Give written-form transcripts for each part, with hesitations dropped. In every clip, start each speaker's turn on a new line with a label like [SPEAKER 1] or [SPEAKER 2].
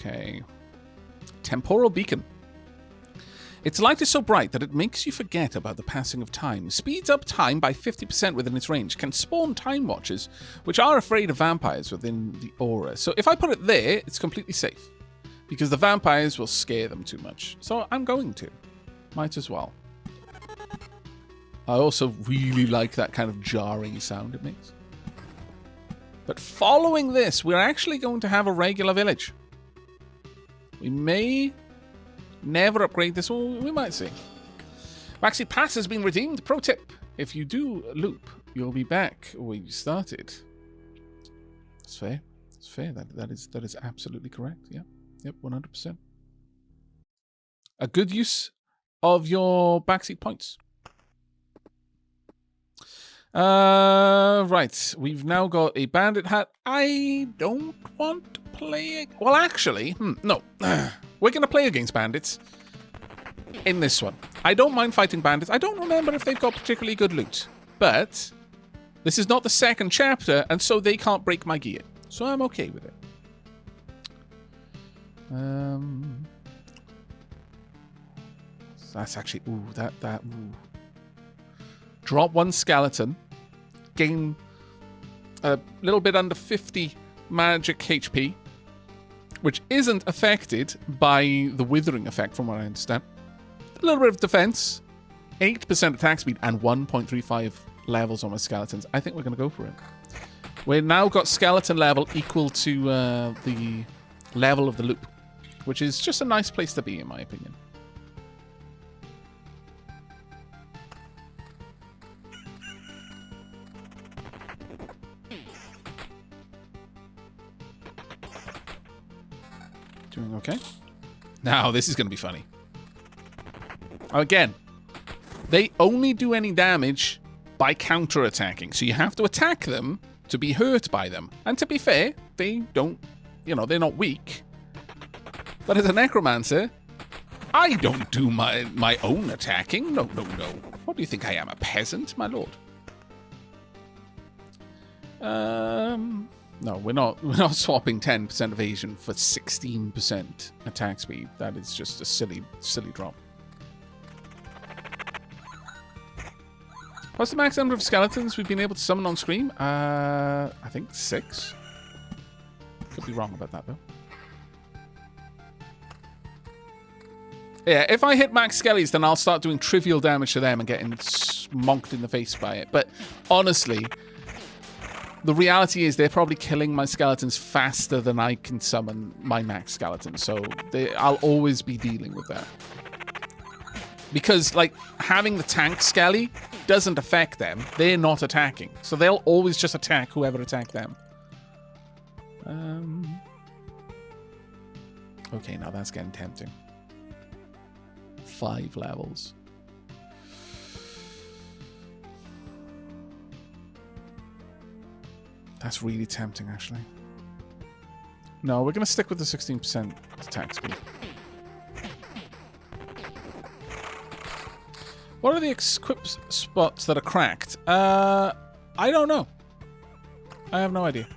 [SPEAKER 1] Okay. Temporal beacon. Its light is so bright that it makes you forget about the passing of time. Speeds up time by 50% within its range. Can spawn time watchers, which are afraid of vampires within the aura. So if I put it there, it's completely safe. Because the vampires will scare them too much. So I'm going to. Might as well. I also really like that kind of jarring sound it makes. But following this, we're actually going to have a regular village. We may never upgrade this one. We might see. Backseat Pass has been redeemed. Pro tip. If you do loop, you'll be back where you started. That's fair. That's fair. That is absolutely correct. Yeah. Yep, 100%. A good use of your backseat points. Right. We've now got a bandit hat. I don't want to play it. Well, actually, no. We're going to play against bandits in this one. I don't mind fighting bandits. I don't remember if they've got particularly good loot. But this is not the second chapter, and so they can't break my gear. So I'm okay with it. That's actually... Ooh, ooh. Drop one skeleton. Gain a little bit under 50 magic HP, which isn't affected by the withering effect, from what I understand. A little bit of defense, 8% attack speed, and 1.35 levels on my skeletons. I think we're going to go for it. We've now got skeleton level equal to the level of the loop, which is just a nice place to be, in my opinion. Doing okay. Now, this is going to be funny. Again, they only do any damage by counter-attacking. So you have to attack them to be hurt by them. And to be fair, they don't, they're not weak. But as a necromancer, I don't do my own attacking. No, no, no. What do you think I am, a peasant, my lord? No, we're not swapping 10% evasion for 16% attack speed. That is just a silly drop. What's the max number of skeletons we've been able to summon on screen? I think 6. Could be wrong about that, though. Yeah, if I hit max skellies, then I'll start doing trivial damage to them and getting smonked in the face by it. But honestly... the reality is they're probably killing my skeletons faster than I can summon my max skeletons. So I'll always be dealing with that. Because, having the tank skelly doesn't affect them. They're not attacking. So they'll always just attack whoever attacked them. Okay, now that's getting tempting. 5 levels. That's really tempting, actually. No, we're going to stick with the 16% attack speed. What are the equip spots that are cracked? I don't know. I have no idea.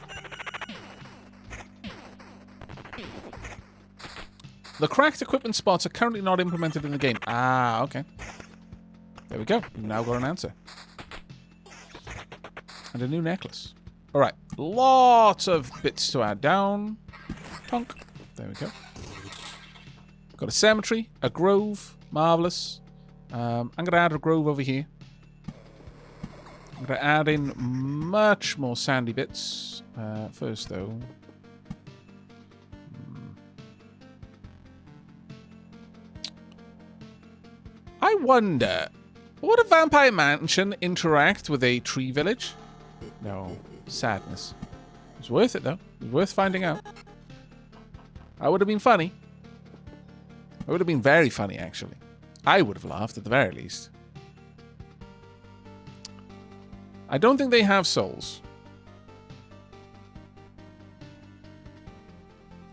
[SPEAKER 1] The cracked equipment spots are currently not implemented in the game. Ah, okay. There we go. We've now got an answer. And a new necklace. Alright, lots of bits to add down. Tonk. There we go. Got a cemetery, a grove. Marvellous. I'm going to add a grove over here. I'm going to add in much more sandy bits. First, though. I wonder, would a vampire mansion interact with a tree village? No. Sadness. It was worth it, though. It was worth finding out. That would have been funny. It would have been very funny, actually. I would have laughed, at the very least. I don't think they have souls.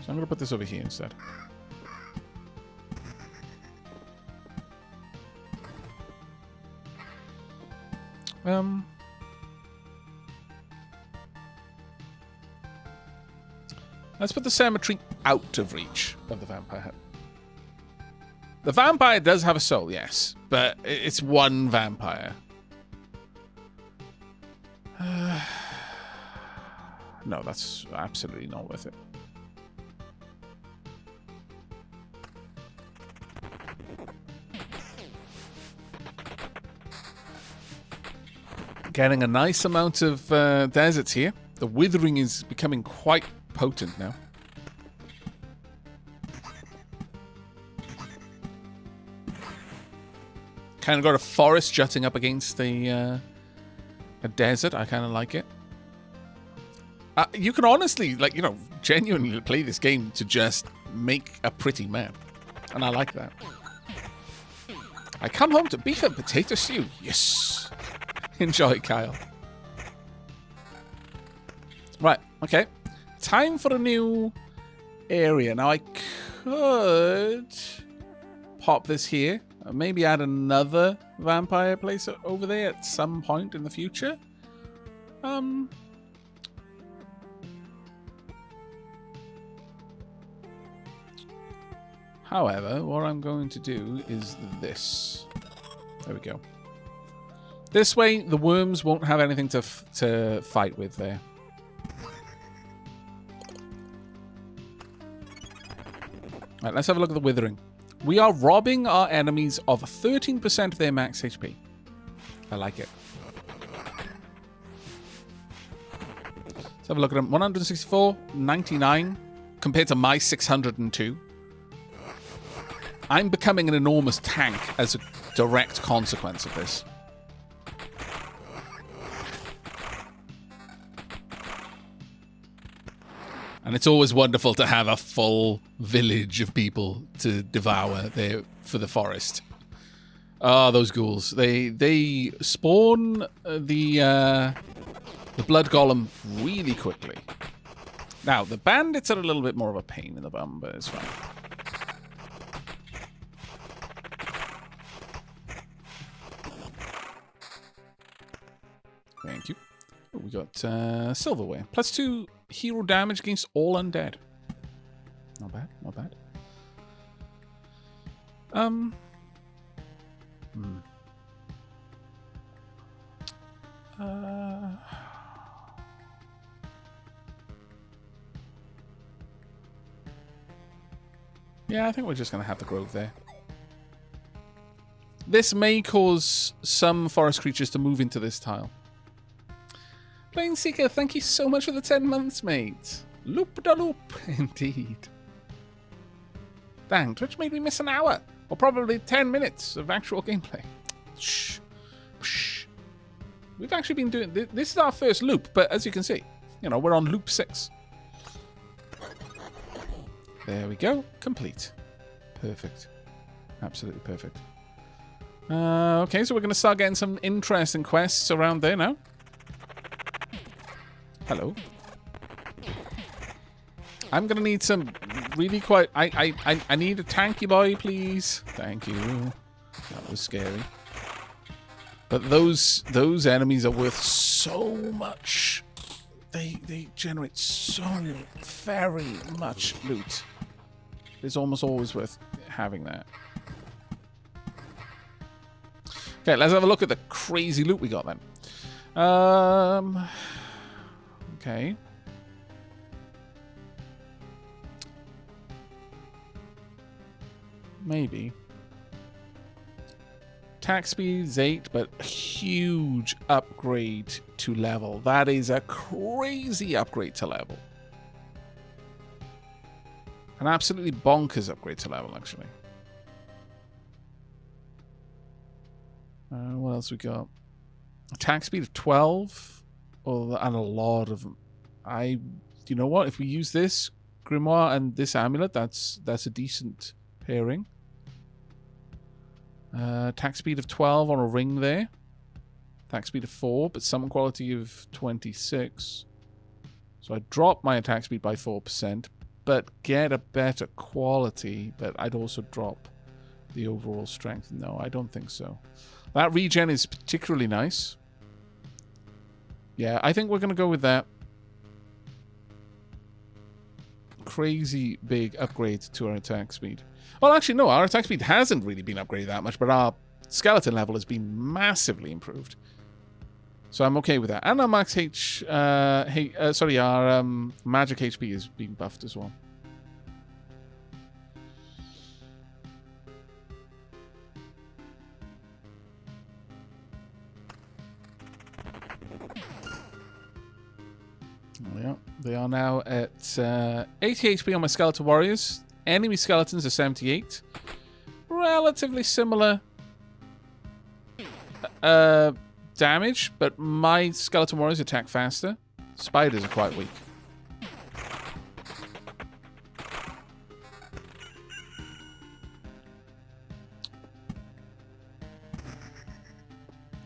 [SPEAKER 1] So I'm going to put this over here instead. Let's put the cemetery out of reach of the vampire. The vampire does have a soul, yes, but it's one vampire. No, that's absolutely not worth it. Getting a nice amount of deserts here. The withering is becoming quite potent now. Kind of got a forest jutting up against a desert. I kind of like it. You can honestly, like, you know, genuinely play this game to just make a pretty map. And I like that. I come home to beef and potato stew. Yes. Enjoy, Kyle. Right, okay. Time for a new area. Now, I could pop this here. Maybe add another vampire place over there at some point in the future. However, what I'm going to do is this. There we go. This way, the worms won't have anything to fight with there. Right, let's have a look at the withering. We are robbing our enemies of 13% of their max HP. I like it. Let's have a look at them. 164, 99, compared to my 602. I'm becoming an enormous tank as a direct consequence of this. And it's always wonderful to have a full village of people to devour there for the forest. Ah, those ghouls. They spawn the blood golem really quickly. Now, the bandits are a little bit more of a pain in the bum, but it's fine. Thank you. Oh, we got silverware. +2 hero damage against all undead. Not bad, not bad. Yeah, I think we're just going to have the grove there. This may cause some forest creatures to move into this tile. Planeseeker, thank you so much for the 10 months, mate. Loop da loop, indeed. Dang, Twitch made me miss an hour, or probably 10 minutes of actual gameplay. Shh. Shh. We've actually been doing this. This is our first loop, but as you can see, you know, we're on loop 6. There we go. Complete. Perfect. Absolutely perfect. Okay, so we're going to start getting some interesting quests around there now. Hello. I'm going to need some really quite... I need a tanky boy, please. Thank you. That was scary. But those enemies are worth so much. They generate so very much loot. It's almost always worth having that. Okay, let's have a look at the crazy loot we got then. Okay. Maybe. Attack speed is 8, but a huge upgrade to level. That is a crazy upgrade to level. An absolutely bonkers upgrade to level, actually. What else we got? Attack speed of 12. Oh, and a lot of them. You know what? If we use this grimoire and this amulet, that's a decent pairing. Attack speed of 12 on a ring there. Attack speed of 4, but summon quality of 26. So I drop my attack speed by 4%, but get a better quality, but I'd also drop the overall strength. No, I don't think so. That regen is particularly nice. Yeah, I think we're going to go with that. crazy big upgrade to our attack speed. Well, actually, no, our attack speed hasn't really been upgraded that much, but our skeleton level has been massively improved. So I'm okay with that. And our max our magic HP is being buffed as well. Yeah, they are now at 80 HP on my skeleton warriors. Enemy skeletons are 78. Relatively similar damage, but my skeleton warriors attack faster. Spiders are quite weak.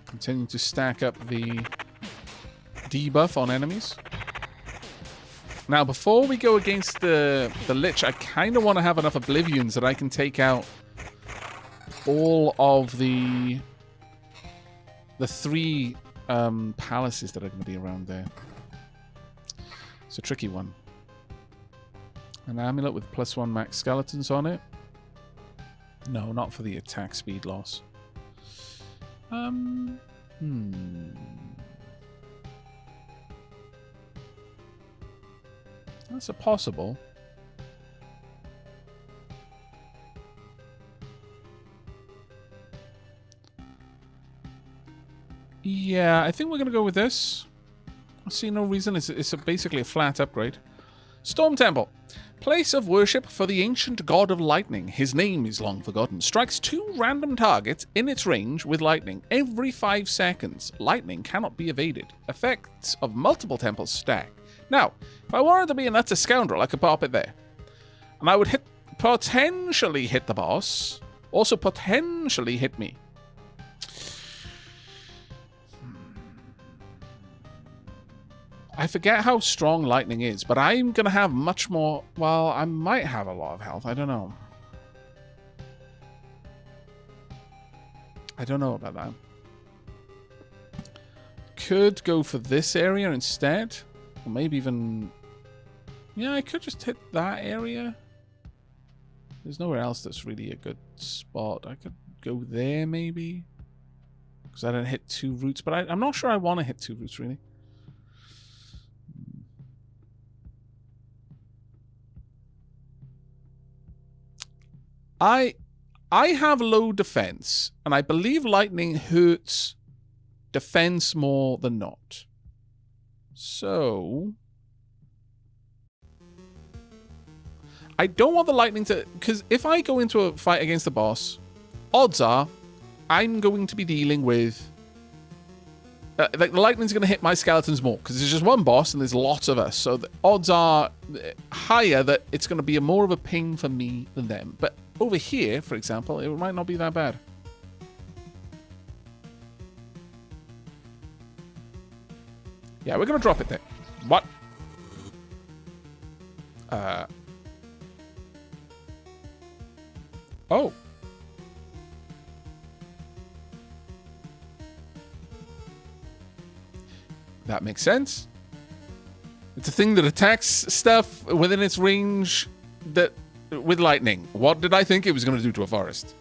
[SPEAKER 1] Continue to stack up the debuff on enemies. Now, before we go against the Lich, I kind of want to have enough Oblivions that I can take out all of the 3 palaces that are going to be around there. It's a tricky one. An amulet with +1 max skeletons on it. No, not for the attack speed loss. That's a possible. Yeah, I think we're going to go with this. I see no reason. It's basically a flat upgrade. Storm Temple. Place of worship for the ancient god of lightning. His name is long forgotten. Strikes 2 random targets in its range with lightning every 5 seconds. Lightning cannot be evaded. Effects of multiple temples stack. Now, if I wanted to be an utter scoundrel, I could pop it there. And I would potentially hit the boss. Also potentially hit me. I forget how strong lightning is, but I'm going to have much more... Well, I might have a lot of health. I don't know. I don't know about that. Could go for this area instead. Or maybe even... Yeah, I could just hit that area. There's nowhere else that's really a good spot. I could go there, maybe. Because I didn't hit 2 roots. But I'm not sure I want to hit 2 roots, really. I have low defense, and I believe lightning hurts defense more than not. So... I don't want the lightning to... Because if I go into a fight against the boss, odds are I'm going to be dealing with... like, the lightning's going to hit my skeletons more, because there's just one boss and there's lots of us. So the odds are higher that it's going to be more of a ping for me than them. But over here, for example, it might not be that bad. Yeah, we're going to drop it there. What? Oh. That makes sense. It's a thing that attacks stuff within its range that with lightning. What did I think it was going to do to a forest?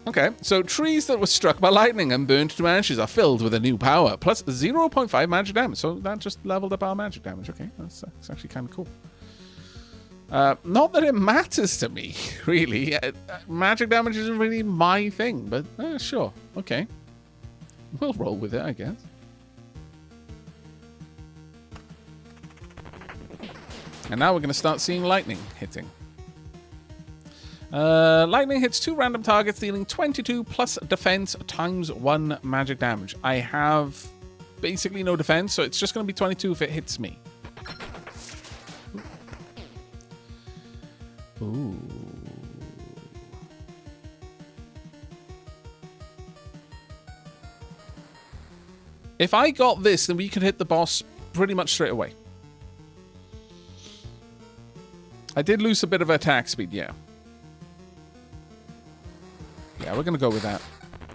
[SPEAKER 1] Okay, so trees that were struck by lightning and burned to ashes are filled with a new power, plus 0.5 magic damage. So that just leveled up our magic damage. Okay, that's actually kind of cool. Not that it matters to me, really. Magic damage isn't really my thing, but sure. Okay. We'll roll with it, I guess. And now we're going to start seeing lightning hitting. Lightning hits 2 random targets, dealing 22 plus defense times 1 magic damage. I have basically no defense, so it's just going to be 22 if it hits me. Ooh. If I got this, then we could hit the boss pretty much straight away. I did lose a bit of attack speed, yeah. Yeah, we're going to go with that.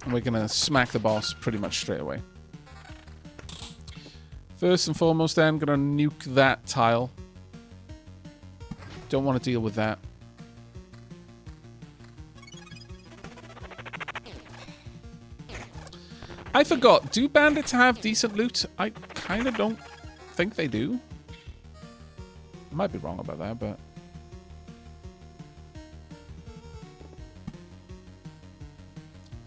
[SPEAKER 1] And we're going to smack the boss pretty much straight away. First and foremost, then, I'm going to nuke that tile. Don't want to deal with that. I forgot. Do bandits have decent loot? I kind of don't think they do. I might be wrong about that, but...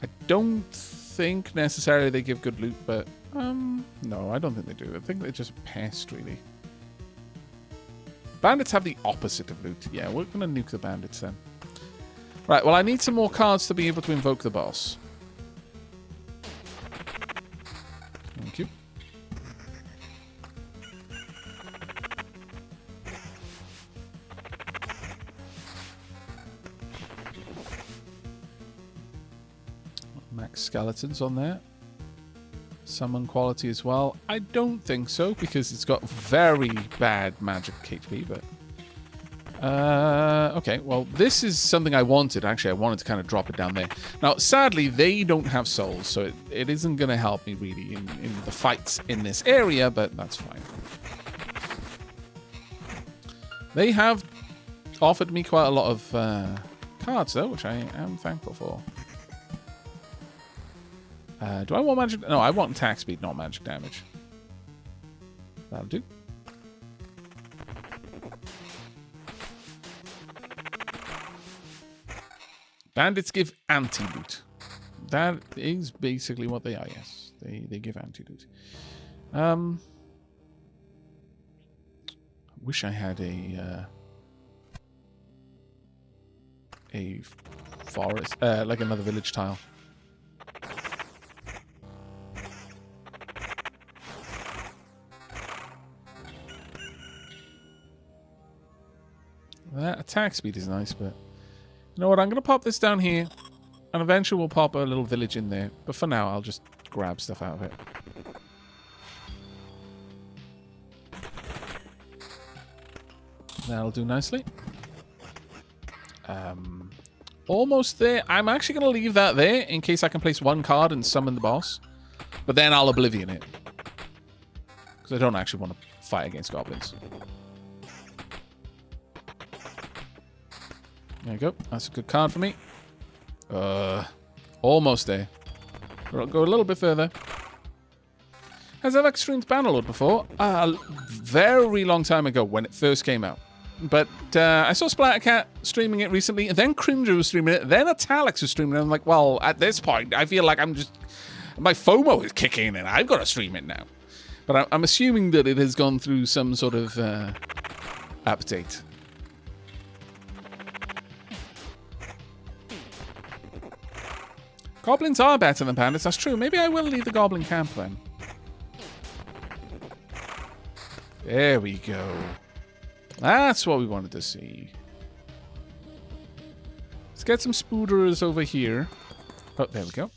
[SPEAKER 1] I don't think necessarily they give good loot, but... no, I don't think they do. I think they're just a pest, really. Bandits have the opposite of loot. Yeah, we're going to nuke the bandits then. Right, well, I need some more cards to be able to invoke the boss. Thank you. Max skeletons on there. Summon quality as well. I don't think so, because it's got very bad magic HP, but... okay, well, this is something I wanted. Actually, I wanted to kind of drop it down there. Now, sadly, they don't have souls, so it isn't going to help me, really, in the fights in this area, but that's fine. They have offered me quite a lot of cards, though, which I am thankful for. Do I want magic? No, I want attack speed, not magic damage. That'll do. Bandits give anti-loot. That is basically what they are, yes. They give anti-loot. I wish I had a forest, like another village tile. That attack speed is nice, but... You know what, I'm going to pop this down here, and eventually we'll pop a little village in there. But for now, I'll just grab stuff out of it. That'll do nicely. Almost there. I'm actually going to leave that there in case I can place one card and summon the boss. But then I'll Oblivion it. Because I don't actually want to fight against goblins. There you go. That's a good card for me. Almost there. We'll go a little bit further. Has Aavak streamed Bannerlord before? A very long time ago when it first came out. But I saw Splattercat streaming it recently, and then Cringer was streaming it, then Italix was streaming it. I'm like, well, at this point, I feel like I'm just... My FOMO is kicking in, and I've got to stream it now. But I'm assuming that it has gone through some sort of update. Goblins are better than bandits, that's true. Maybe I will leave the goblin camp then. There we go. That's what we wanted to see. Let's get some spooderers over here. Oh, there we go.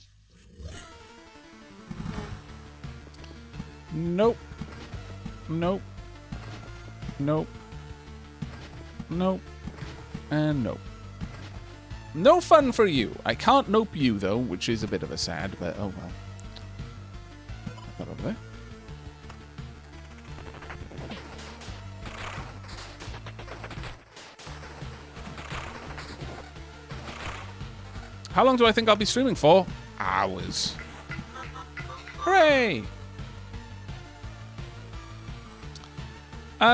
[SPEAKER 1] Nope. Nope. Nope. Nope. And nope. No fun for you. I can't nope you, though, which is a bit of a sad, but oh well. Put that over there. How long do I think I'll be streaming for? Hours. Hooray!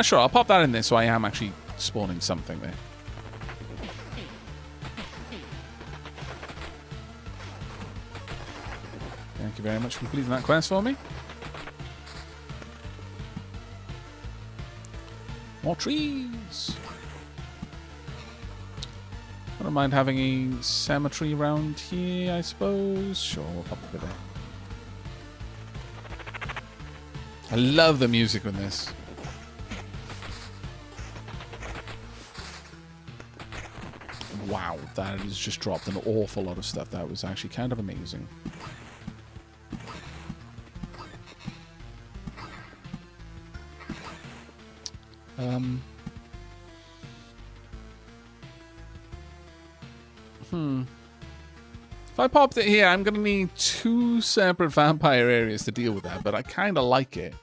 [SPEAKER 1] Sure, I'll pop that in there so I am actually spawning something there. Thank you very much for completing that quest for me. More trees. I don't mind having a cemetery around here, I suppose. Sure, we'll pop it there. I love the music in this. Wow, that has just dropped an awful lot of stuff. That was actually kind of amazing. If I popped it here, I'm going to need 2 separate vampire areas to deal with that, but I kind of like it.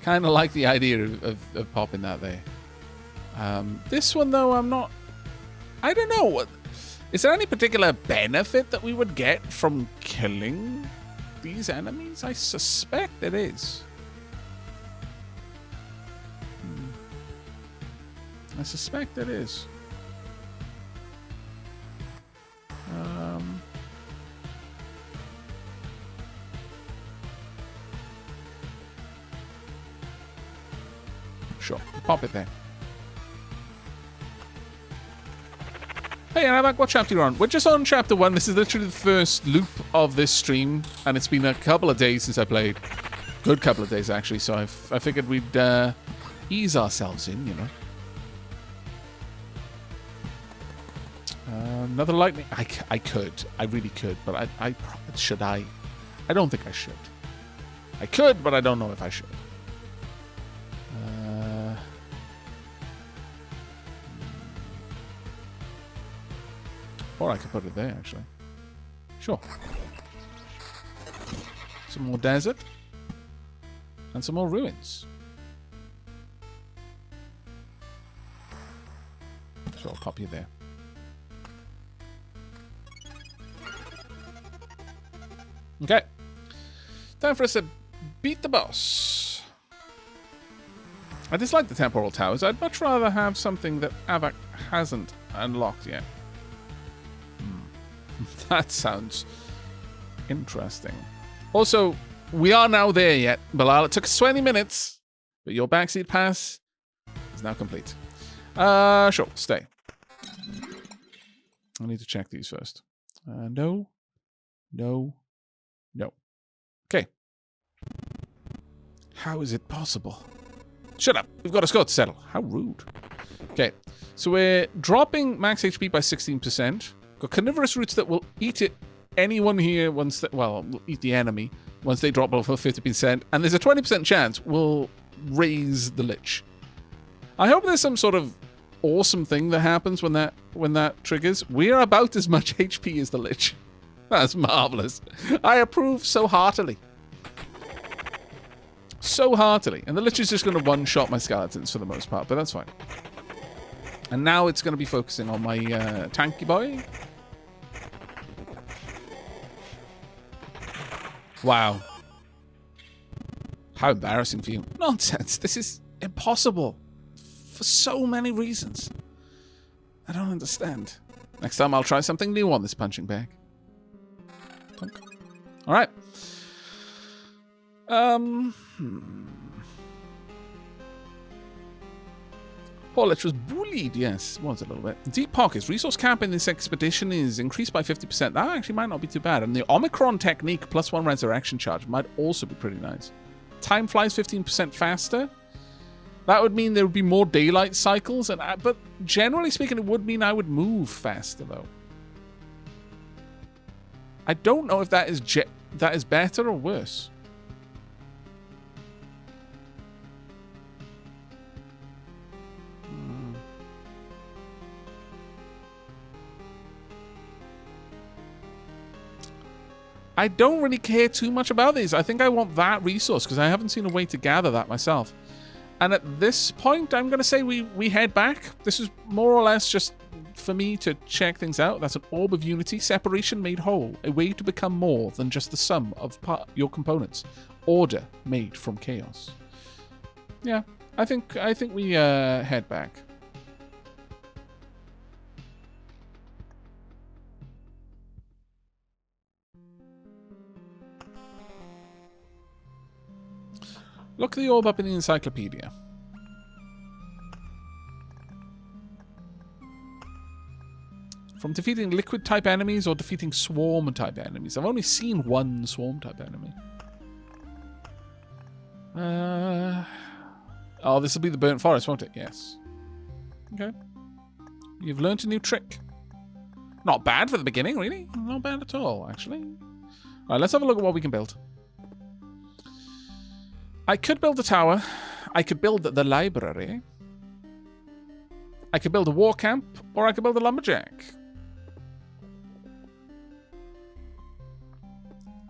[SPEAKER 1] kind of like the idea of popping that there. This one, though, I'm not... I don't know. Is there any particular benefit that we would get from killing these enemies? I suspect it is. I suspect it is. Sure, pop it there. Hey, Aavak, what chapter are you on? We're just on chapter 1. This is literally the first loop of this stream, and it's been a couple of days since I played. Good couple of days, actually, so I figured we'd ease ourselves in, you know. Another lightning... I could. I really could, but should I? I don't think I should. I could, but I don't know if I should. Or I could put it there, actually. Sure. Some more desert. And some more ruins. Sure, I'll pop you there. Okay. Time for us to beat the boss. I dislike the temporal towers. I'd much rather have something that Aavak hasn't unlocked yet. That sounds interesting. Also, we are now there yet. Bilal, it took us 20 minutes, but your backseat pass is now complete. Sure, stay. I need to check these first. No. Okay. How is it possible? Shut up. We've got a score to settle. How rude. Okay. So we're dropping max HP by 16%. Got carnivorous roots that will eat anyone here once... will eat the enemy once they drop below 50%. And there's a 20% chance we'll raise the Lich. I hope there's some sort of awesome thing that happens when that triggers. We're about as much HP as the Lich. That's marvelous. I approve so heartily. So heartily. And the Lich is just going to one-shot my skeletons for the most part, but that's fine. And now it's going to be focusing on my tanky boy. Wow. How embarrassing for you. Nonsense. This is impossible. For so many reasons. I don't understand. Next time I'll try something new on this punching bag. Alright. Poor Lich was bullied, yes. Was a little bit. Deep pockets. Resource cap in this expedition is increased by 50%. That actually might not be too bad. And the Omicron technique plus 1 resurrection charge might also be pretty nice. Time flies 15% faster. That would mean there would be more daylight cycles. But generally speaking, it would mean I would move faster, though. I don't know if that is better or worse. I don't really care too much about these. I think I want that resource because I haven't seen a way to gather that myself. And at this point, I'm going to say we head back. This is more or less just for me to check things out. That's an orb of unity, separation made whole, a way to become more than just the sum of your components, order made from chaos. Yeah, I think we head back. Look the orb up in the encyclopedia. From defeating liquid-type enemies or defeating swarm-type enemies. I've only seen one swarm-type enemy. Oh, this will be the burnt forest, won't it? Yes. Okay. You've learned a new trick. Not bad for the beginning, really. Not bad at all, actually. All right, let's have a look at what we can build. I could build a tower. I could build the library. I could build a war camp, or I could build a lumberjack.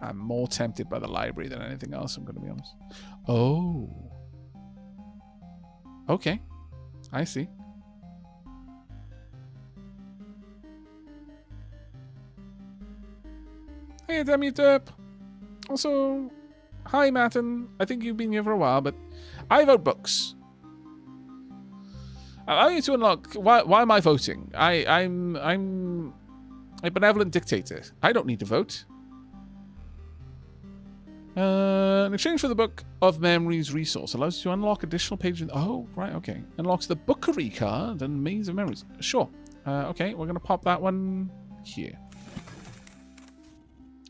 [SPEAKER 1] I'm more tempted by the library than anything else, I'm going to be honest. Oh. Okay. I see. Hey, Demi Derp. Also, hi, Martin. I think you've been here for a while, but I vote books. Allow you to unlock. Why am I voting? I'm a benevolent dictator. I don't need to vote. In exchange for the Book of Memories resource, allows you to unlock additional pages. Oh, right, okay. Unlocks the Bookery card and Maze of Memories. Sure. Okay, we're gonna pop that one here.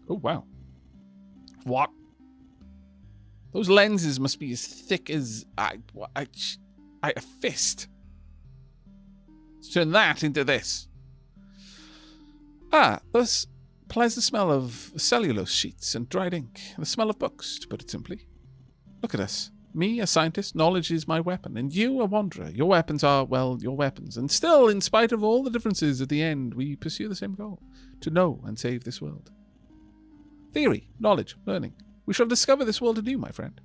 [SPEAKER 1] Oh wow. What? Those lenses must be as thick as a fist. Let's turn that into this. Ah, this pleasant smell of cellulose sheets and dried ink. The smell of books, to put it simply. Look at us. Me, a scientist, knowledge is my weapon. And you, a wanderer. Your weapons are, well, your weapons. And still, in spite of all the differences at the end, we pursue the same goal. To know and save this world. Theory, knowledge, learning. We shall discover this world anew, my friend.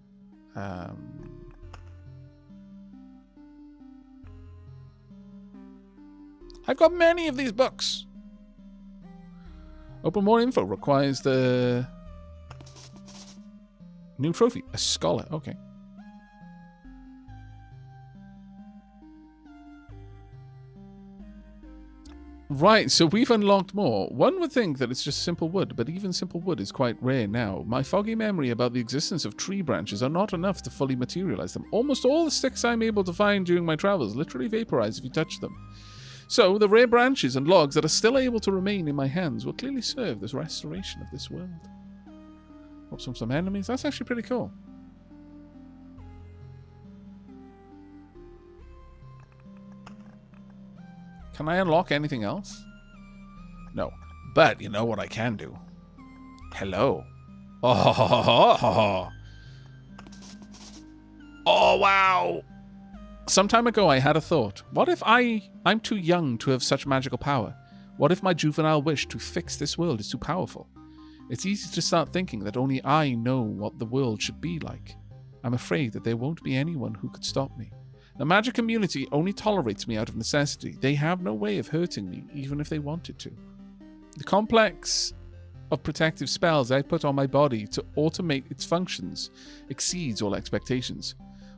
[SPEAKER 1] I've got many of these books. Open more info requires the new trophy. A scholar. Okay. Right, so we've unlocked more. One would think that it's just simple wood, but even simple wood is quite rare now. My foggy memory about the existence of tree branches are not enough to fully materialize them. Almost all the sticks I'm able to find during my travels literally vaporize if you touch them. So, the rare branches and logs that are still able to remain in my hands will clearly serve as restoration of this world. Hope some enemies. That's actually pretty cool. Can I unlock anything else? No. But you know what I can do? Hello. Oh, oh wow. Some time ago I had a thought. What if I'm too young to have such magical power? What if my juvenile wish to fix this world is too powerful? It's easy to start thinking that only I know what the world should be like. I'm afraid that there won't be anyone who could stop me. The magic community only tolerates me out of necessity. They have no way of hurting me, even if they wanted to. The complex of protective spells I put on my body to automate its functions exceeds all expectations.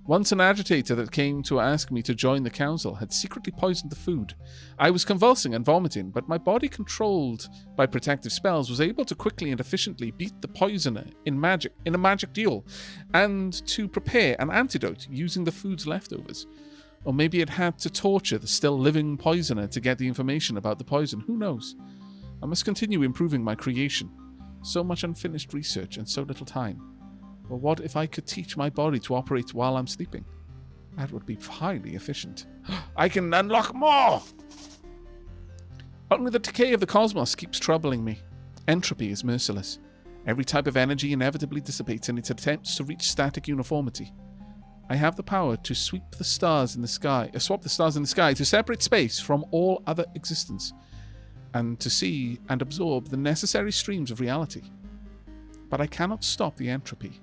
[SPEAKER 1] Once an agitator that came to ask me to join the council had secretly poisoned the food. I was convulsing and vomiting, but my body, controlled by protective spells, was able to quickly and efficiently beat the poisoner in a magic duel, and to prepare an antidote using the food's leftovers. Or maybe it had to torture the still living poisoner to get the information about the poison. Who knows? I must continue improving my creation. So much unfinished research and so little time. Well, what if I could teach my body to operate while I'm sleeping? That would be highly efficient. I can unlock more! Only the decay of the cosmos keeps troubling me. Entropy is merciless. Every type of energy inevitably dissipates in its attempts to reach static uniformity. I have the power to swap the stars in the sky to separate space from all other existence, and to see and absorb the necessary streams of reality. But I cannot stop the entropy.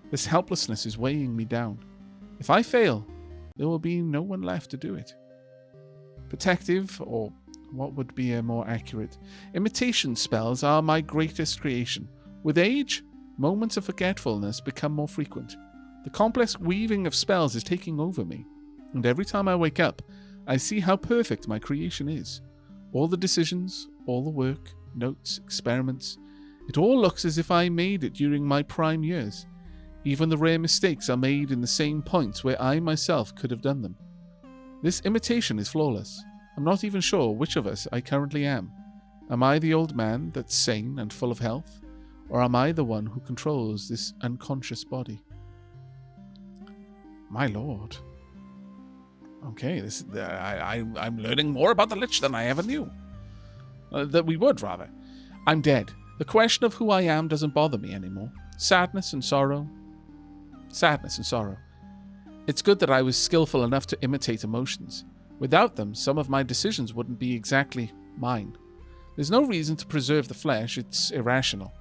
[SPEAKER 1] This helplessness is weighing me down. If I fail, there will be no one left to do it. Protective, or what would be a more accurate, imitation spells are my greatest creation. With age, moments of forgetfulness become more frequent. The complex weaving of spells is taking over me, and every time I wake up, I see how perfect my creation is. All the decisions, all the work, notes, experiments, it all looks as if I made it during my prime years. Even the rare mistakes are made in the same points where I myself could have done them. This imitation is flawless. I'm not even sure which of us I currently am. Am I the old man that's sane and full of health? Or am I the one who controls this unconscious body? My lord. Okay, I'm learning more about the Lich than I ever knew. That we would, rather. I'm dead. The question of who I am doesn't bother me anymore. Sadness and sorrow. It's good that I was skillful enough to imitate emotions. Without them, some of my decisions wouldn't be exactly mine. There's no reason to preserve the flesh, it's irrational.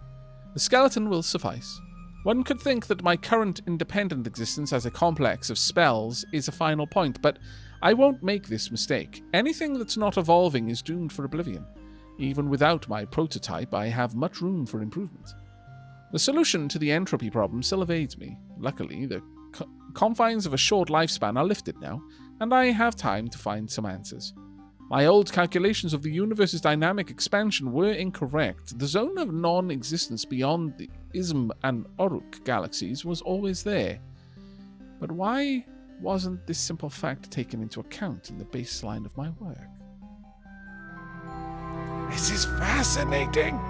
[SPEAKER 1] The skeleton will suffice. One could think that my current independent existence as a complex of spells is a final point, but I won't make this mistake. Anything that's not evolving is doomed for oblivion. Even without my prototype, I have much room for improvement. The solution to the entropy problem still evades me. Luckily, the confines of a short lifespan are lifted now, and I have time to find some answers. My old calculations of the universe's dynamic expansion were incorrect. The zone of non-existence beyond the Ism and Oruk galaxies was always there. But why wasn't this simple fact taken into account in the baseline of my work?
[SPEAKER 2] This is fascinating.